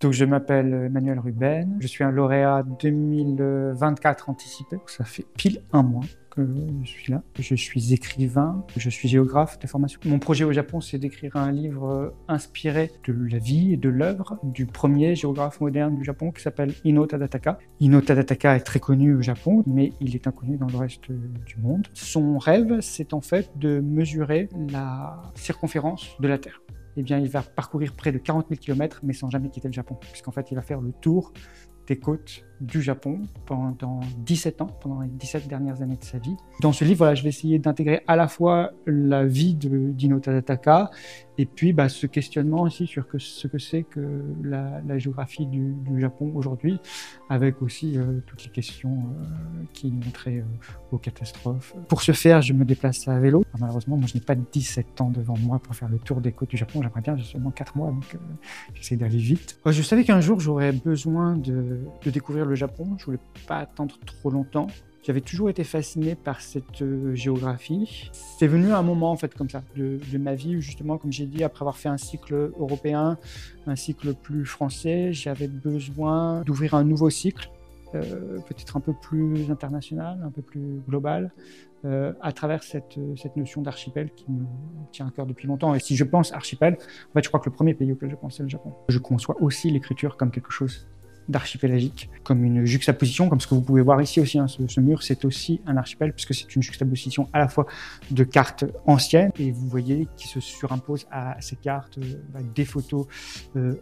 Donc, je m'appelle Emmanuel Ruben, je suis un lauréat 2024 anticipé, ça fait pile un mois que je suis là. Je suis écrivain, je suis géographe de formation. Mon projet au Japon, c'est d'écrire un livre inspiré de la vie et de l'œuvre du premier géographe moderne du Japon qui s'appelle Ino Tadataka. Ino Tadataka est très connu au Japon, mais il est inconnu dans le reste du monde. Son rêve, c'est en fait de mesurer la circonférence de la Terre. Eh bien, il va parcourir près de 40 000 km, mais sans jamais quitter le Japon, puisqu'en fait, il va faire le tour des côtes du Japon pendant 17 ans, pendant les 17 dernières années de sa vie. Dans ce livre, voilà, je vais essayer d'intégrer à la fois la vie d'Ino Tadataka et puis ce questionnement aussi sur ce que c'est que la géographie du Japon aujourd'hui, avec aussi toutes les questions qui ont trait aux catastrophes. Pour ce faire, je me déplace à vélo. Malheureusement, moi, je n'ai pas 17 ans devant moi pour faire le tour des côtes du Japon. J'aimerais bien, j'ai seulement 4 mois, donc j'essaie d'aller vite. Je savais qu'un jour, j'aurais besoin de découvrir le Japon. Je voulais pas attendre trop longtemps. J'avais toujours été fasciné par cette géographie. C'est venu un moment en fait comme ça de ma vie où justement, comme j'ai dit, après avoir fait un cycle européen, un cycle plus français, j'avais besoin d'ouvrir un nouveau cycle, peut-être un peu plus international, un peu plus global, à travers cette notion d'archipel qui me tient à cœur depuis longtemps. Et si je pense archipel, en fait, je crois que le premier pays auquel je pense, c'est le Japon. Je conçois aussi l'écriture comme quelque chose d'archipélagique, comme une juxtaposition, comme ce que vous pouvez voir ici aussi, hein, ce mur, c'est aussi un archipel, puisque c'est une juxtaposition à la fois de cartes anciennes, et vous voyez qui se surimposent à ces cartes des photos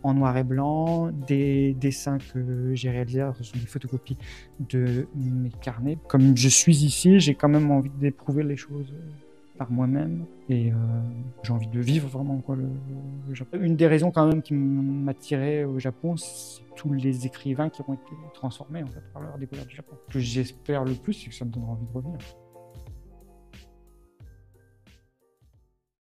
en noir et blanc, des dessins que j'ai réalisés, ce sont des photocopies de mes carnets. Comme je suis ici, j'ai quand même envie d'éprouver les choses par moi-même, et j'ai envie de vivre vraiment le Japon. Une des raisons quand même qui m'attirait au Japon, c'est tous les écrivains qui ont été transformés en fait, par leur découverte du Japon. Ce que j'espère le plus, c'est que ça me donnera envie de revenir.